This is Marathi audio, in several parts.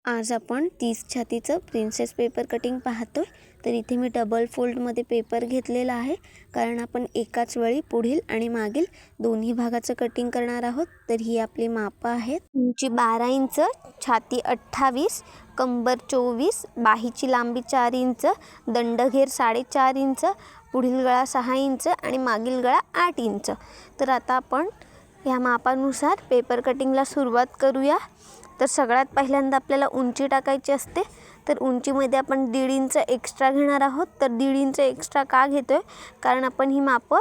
आज आपण 30 छातीचं प्रिन्सेस पेपर कटिंग पाहतोय। तर इथे मी डबल फोल्डमध्ये पेपर घेतलेला आहे, कारण आपण एकाच वेळी पुढील आणि मागील दोन्ही भागाचं कटिंग करणार आहोत। तर ही आपली मापं आहेत। उंची 12 इंच, छाती 28, कंबर 24, बाहीची लांबी 4 इंच, दंडघेर 4.5 इंच, पुढील गळा 6 इंच आणि मागील गळा 8 इंच। तर आता आपण या मापानुसार पेपर कटिंगला सुरुवात करूया। तर सगळ्यात पहिल्यांदा आपल्याला उंची टाकायची असते। तर उंचीमध्ये आपण 1.5 इंच एक्स्ट्रा घेणार आहोत। तर 1.5 इंच एक्स्ट्रा का घेतोय, कारण आपण ही मापं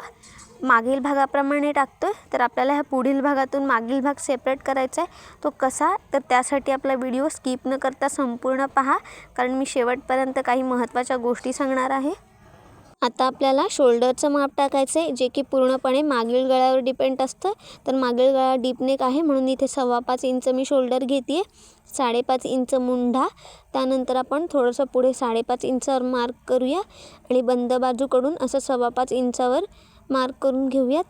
मागील भागाप्रमाणे टाकतोय। तर आपल्याला ह्या पुढील भागातून मागील भाग सेपरेट करायचा आहे। तो कसा, तर त्यासाठी आपला व्हिडिओ स्किप न करता संपूर्ण पहा, कारण मी शेवटपर्यंत काही महत्त्वाच्या गोष्टी सांगणार आहे। आता आपल्याला शोल्डरचं माप टाकायचं आहे, जे की पूर्णपणे मागील गळ्यावर डिपेंड असतं। तर मागील गळा डीप नेक आहे, म्हणून इथे 5.25 इंच मी शोल्डर घेते। 5.5 इंच मुंढा, त्यानंतर आपण थोडंसं पुढे 5.5 इंचावर मार्क करूया आणि बंद बाजूकडून असं 5.25 इंचावर मार्क करून घेऊयात।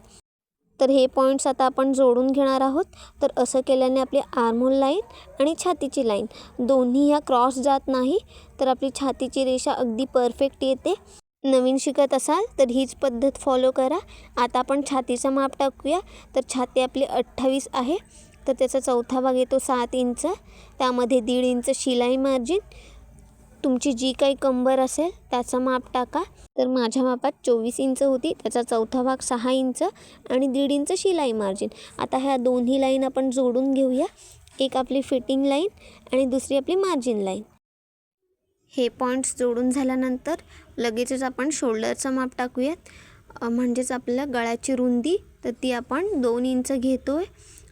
तर हे पॉईंट्स आता आपण जोडून घेणार आहोत। तर असं केल्याने आपली आर्महोल लाईन आणि छातीची लाईन दोन्ही ह्या क्रॉस जात नाही, तर आपली छातीची रेषा अगदी परफेक्ट येते। नवीन शिकत असाल तर हीच पद्धत फॉलो करा। आता आपण छातीचं माप टाकूया। तर छाती आपली 28 आहे, तर त्याचा चौथा भाग येतो 7 इंच, त्यामध्ये 1.5 इंच शिलाई मार्जिन। तुमची जी काही कंबर असेल त्याचं माप टाका। तर माझ्या मापात 24 इंच होती, त्याचा चौथा भाग 6 इंच आणि 1.5 इंच शिलाई मार्जिन। आता ह्या दोन्ही लाईन आपण जोडून घेऊया, एक आपली फिटिंग लाईन आणि दुसरी आपली मार्जिन लाईन। हे पॉईंट्स जोडून झाल्यानंतर लगेचच आपण शोल्डरचं माप टाकूयात। म्हणजेच आपल्या गळ्याची रुंदी, तर ती आपण 2 इंच घेतोय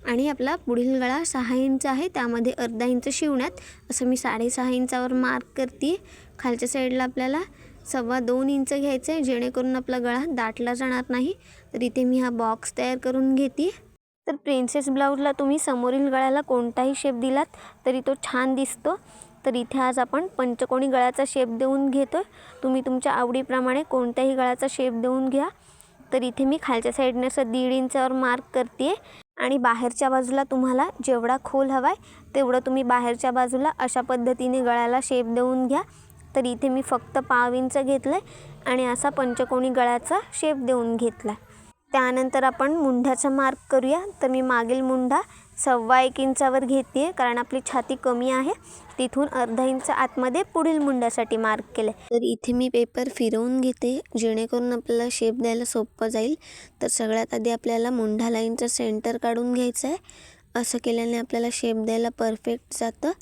आणि आपला पुढील गळा 6 इंच आहे, त्यामध्ये अर्धा इंच शिवण्यात असं मी 6.5 इंचावर मार्क करते। खालच्या साईडला आपल्याला 2.25 इंच घ्यायचं आहे, जेणेकरून आपला गळा दाटला जाणार नाही। तर इथे मी हा बॉक्स तयार करून घेते। तर प्रिन्सेस ब्लाऊजला तुम्ही समोरील गळ्याला कोणताही शेप दिलात तरी तो छान दिसतो। तर इथे आज आपण पंचकोनी गळ्याचा शेप देऊन घेतो। तुम्ही तुमच्या आवडीप्रमाणे कोणत्याही गळ्याचा शेप देऊन घ्या। तर इथे मी खालच्या साईडने असं 1.5 इंचावर मार्क करते आणि बाहेरच्या बाजूला तुम्हाला जेवढा खोल हवा आहे तेवढं तुम्ही बाहेरच्या बाजूला अशा पद्धतीने गळ्याला शेप देऊन घ्या। तर इथे मी फक्त 1/2 इंच घेतलं आहे आणि असा पंचकोनी गळ्याचा शेप देऊन घेतला। त्यानंतर आपण मुंढ्याचा मार्क करूया। तर मी मागील मुंढा 1.25 इंचावर घेते, कारण आपली छाती कमी आहे। तिथून अर्धा इंच आतमध्ये पुढील मुंड्यासाठी मार्क केलं। तर इथे मी पेपर फिरवून घेते, जेणेकरून आपल्याला शेप द्यायला सोपं जाईल। तर सगळ्यात आधी आपल्याला मुंढा लाईनचं सेंटर काढून घ्यायचं आहे। असं केल्याने आपल्याला शेप द्यायला परफेक्ट जातं।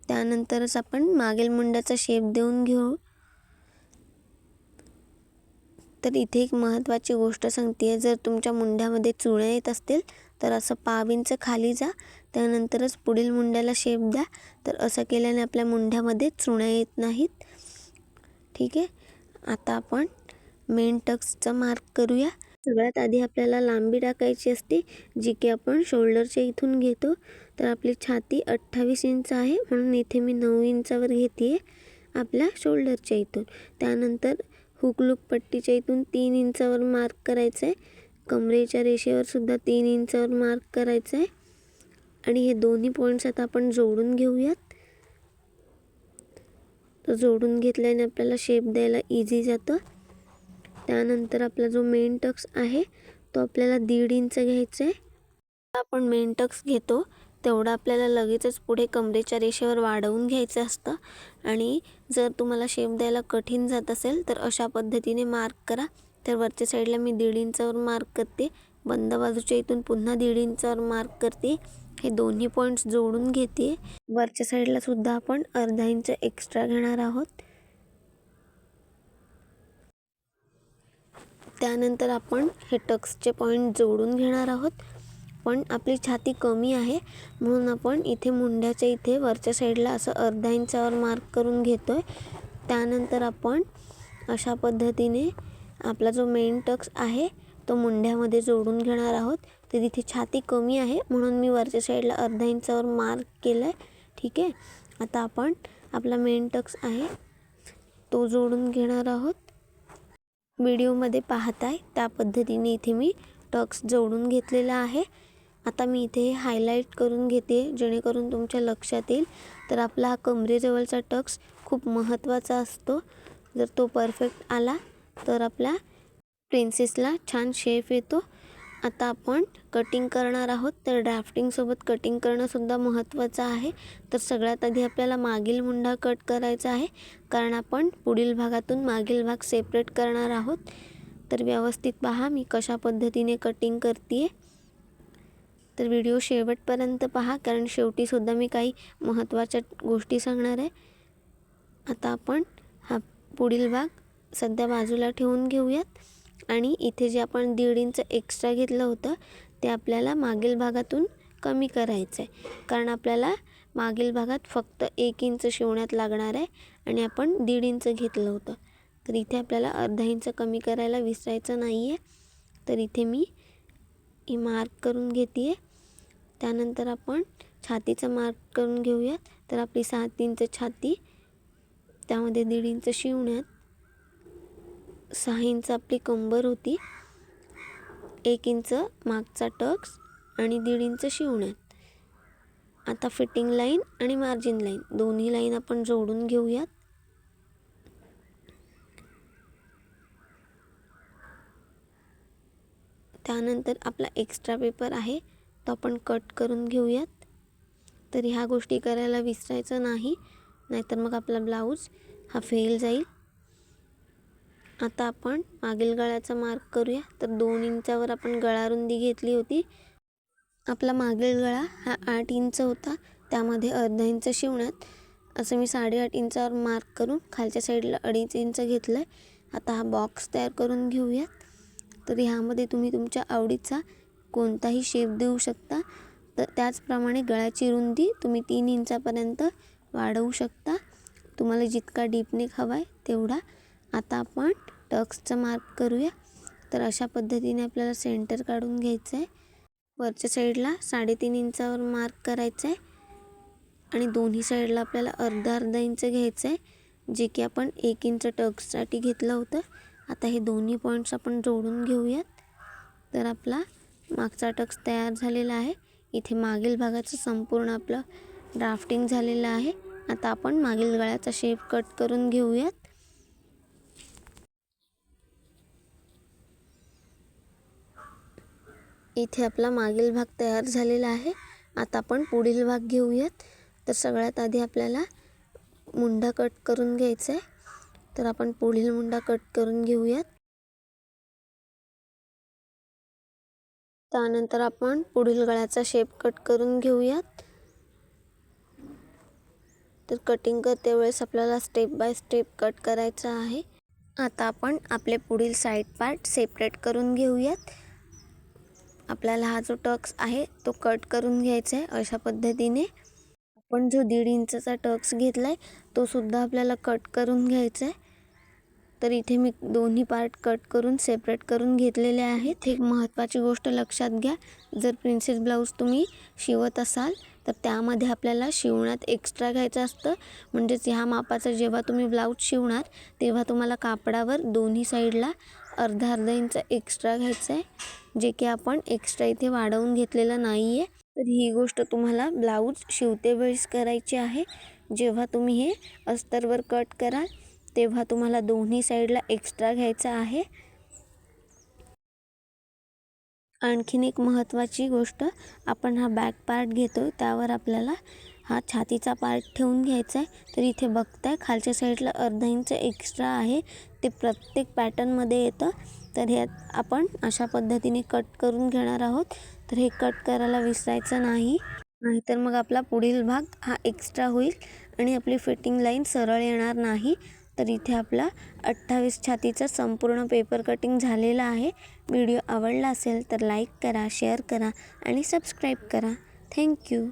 त्यानंतरच आपण मागील मुंड्याचा शेप देऊन घेऊ। तर इथे एक महत्त्वाची गोष्ट सांगते, जर तुमच्या मुंड्यामध्ये चुण्या येत असतील तर असं 1/2 इंच खाली जा, त्यानंतरच पुढील मुंड्याला शेप द्या। तर असं केल्याने आपल्या मुंड्यामध्ये चुण्या येत नाहीत, ठीक आहे। आता आपण मेन टक्सचा मार्क करूया। सगळ्यात आधी आपल्याला लांबी टाकायची असते, जी की आपण शोल्डरच्या इथून घेतो। तर आपली छाती 28 इंच आहे, म्हणून इथे मी 9 इंचावर घेते आपल्या शोल्डरच्या इथून। त्यानंतर हुक लूप पट्टीच्या इथून 3 इंचावर मार्क करायचं आहे। कमरेच्या रेषेवर सुद्धा 3 इंचावर मार्क करायचं आहे आणि हे दोन्ही पॉईंट्स आता आपण जोडून घेऊयात। तर जोडून घेतल्याने आपल्याला शेप द्यायला इझी जातं। त्यानंतर आपला जो मेन टक्स आहे तो आपल्याला 1.5 इंच घ्यायचा आहे। आपण मेन टक्स घेतो तेवढं आपल्याला लगेचच पुढे कमरेच्या रेषेवर वाढवून घ्यायचं असतं। आणि जर तुम्हाला शेप द्यायला कठीण जात असेल तर अशा पद्धतीने मार्क करा। तर वरच्या साईडला मी 1.5 इंचावर मार्क करते, बंद बाजूच्या इथून पुन्हा 1.5 इंचावर मार्क करते। हे दोन्ही पॉईंट्स जोडून घेते। वरच्या साईडला सुद्धा आपण अर्धा इंच एक्स्ट्रा घेणार आहोत। त्यानंतर आपण हे टक्सचे पॉईंट जोडून घेणार आहोत, पण आपली छाती कमी आहे म्हणून आपण इथे मुंड्याच्या इथे वरच्या साईडला असं अर्धा इंचावर मार्क करून घेतोय। त्यानंतर आपण अशा पद्धतीने आपला जो मेन टक्स आहे तो मुंड्यामध्ये जोडून घेणार आहोत। तर इथे छाती कमी आहे म्हणून मी वरच्या साईडला अर्धा इंचावर मार्क केलं आहे, ठीक आहे। आता आपण आपला मेन टक्स आहे तो जोडून घेणार आहोत। व्हिडिओमध्ये पाहताय त्या पद्धतीने इथे मी टक्स जोडून घेतलेला आहे। आता मी इथे हायलाईट करून घेते जेणेकरून तुमच्या लक्षात येईल. तर आपला हा कमरेजवळचा टक्स खूप महत्त्वाचा असतो. जर तो परफेक्ट आला तर आपल्या प्रिन्सेसला छान शेप येतो. आता आपण कटिंग करणार आहोत, तर ड्राफ्टिंगसोबत कटिंग करणंसुद्धा महत्त्वाचं आहे. तर सगळ्यात आधी आपल्याला मागील मुंडा कट करायचा आहे, कारण आपण पुढील भागातून मागील भाग सेपरेट करणार आहोत. तर व्यवस्थित पहा मी कशा पद्धतीने कटिंग करते आहे. तर व्हिडिओ शेवटपर्यंत पहा, कारण शेवटीसुद्धा मी काही महत्त्वाच्या गोष्टी सांगणार आहे. आता आपण हा पुढील भाग सध्या बाजूला ठेवून घेऊयात आणि इथे जे आपण 1.5 इंच एक्स्ट्रा घेतलं होतं ते आपल्याला मागील भागातून कमी करायचं आहे, कारण आपल्याला मागील भागात फक्त 1 इंच शिवण्यात लागणार आहे आणि आपण 1.5 इंच घेतलं होतं. तर इथे आपल्याला अर्धा इंच कमी करायला विसरायचं नाही आहे. तर इथे मी मार्क करून घेते आहे. त्यानंतर आपण छातीचं मार्क करून घेऊयात. तर आपली 7 इंच छाती, त्यामध्ये 1.5 इंच शिवण्यात, 6 इंच आपली कंबर होती, 1 इंच मागचा टक्स आणि 1.5 इंच शिवण्यात. आता फिटिंग लाईन आणि मार्जिन लाईन दोन्ही लाईन आपण जोडून घेऊयात. त्यानंतर आपला एक्स्ट्रा पेपर आहे तो आपण कट करून घेऊयात. तर ह्या गोष्टी करायला विसरायचं नाही, नाहीतर मग आपला ब्लाऊज हा फेल जाईल. आता आपण मागील गळ्याचा मार्क करूया. तर 2 इंचावर आपण गळा रुंदी घेतली होती. आपला मागील गळा हा 8 इंच होता, त्यामध्ये अर्धा इंच शिवण्यात असं मी 8.5 इंचावर मार्क करून खालच्या साईडला 2.5 इंच घेतलं आहे. आता हा बॉक्स तयार करून घेऊयात. तर ह्यामध्ये तुम्ही तुमच्या आवडीचा कोणताही शेप देऊ शकता. तर त्याचप्रमाणे गळ्याची रुंदी तुम्ही 3 इंचापर्यंत वाढवू शकता, तुम्हाला जितका डीपनेक हवा आहे तेवढा. आता आपण टक्सचा मार्क करूया. तर अशा पद्धतीने आपल्याला सेंटर काढून घ्यायचं आहे. वरच्या साईडला 3.5 इंचावर मार्क करायचं आहे आणि दोन्ही साईडला आपल्याला अर्धा इंच घ्यायचं आहे, जे की आपण 1 इंच टक्ससाठी घेतलं होतं. आता हे दोन्ही पॉईंट्स आपण जोडून घेऊयात. तर आपला मागचा टक्स तयार झालेला आहे. इथे मागील भागाचं संपूर्ण आपलं ड्राफ्टिंग झालेलं आहे. आता आपण मागील गळ्याचा शेप कट करून घेऊयात. इथे आपला मागील भाग तयार झालेला आहे. आता आपण पुढील भाग घेऊयात. तर सगळ्यात आधी आपल्याला मुंडा कट करून घ्यायचा आहे. तर आपण पुढील मुंडा कट करून घेऊयात. त्यानंतर आपण पुढील गळ्याचा शेप कट करून घेऊयात. तर कटिंग करते वेळेस आपल्याला स्टेप बाय स्टेप कट करायचं आहे. आता आपण आपले पुढील साईड पार्ट सेपरेट करून घेऊयात. आपल्याला हा जो टक्स आहे तो कट करून घ्यायचा आहे. अशा पद्धतीने आपण जो 1.5 इंचचा टक्स घेतला आहे तो सुद्धा आपल्याला कट करून घ्यायचा आहे. तर इथे मी दोन्ही पार्ट कट करून सेपरेट करून घेतलेले आहेत. एक महत्त्वाची गोष्ट लक्षात घ्या, जर प्रिन्सेस ब्लाऊज तुम्ही शिवत असाल तर त्यामध्ये आपल्याला शिवण्यात एक्स्ट्रा घ्यायचं असतं. म्हणजेच ह्या मापाचा जेव्हा तुम्ही ब्लाऊज शिवणार तेव्हा तुम्हाला कापडावर दोन्ही साईडला अर्धा इंच एक्स्ट्रा घ्यायचं आहे, जे की आपण एक्स्ट्रा इथे वाढवून घेतलेलं नाही आहे. तर ही गोष्ट तुम्हाला ब्लाऊज शिवते वेळेस करायची आहे. जेव्हा तुम्ही हे अस्तरवर कट कराल तेव्हा तुम्हाला दोन्ही साईडला एक्स्ट्रा घ्यायचा आहे. आणखीन एक महत्त्वाची गोष्ट, आपण हा बॅक पार्ट घेतो त्यावर आपल्याला हा छातीचा पार्ट ठेवून घ्यायचा आहे. तर इथे बघताय खालच्या साईडला अर्धा इंच एक्स्ट्रा आहे, ते प्रत्येक पॅटर्नमध्ये येतं. तर हे आपण अशा पद्धतीने कट करून घेणार आहोत. तर हे कट करायला विसरायचं नाही, नाहीतर मग आपला पुढील भाग हा एक्स्ट्रा होईल आणि आपली फिटिंग लाईन सरळ येणार नाही. तर इथे आपला 28 छातीचा संपूर्ण पेपर कटिंग झालेला आहे. व्हिडिओ आवडला असेल तर लाईक करा, शेअर करा आणि सबस्क्राईब करा. थँक्यू.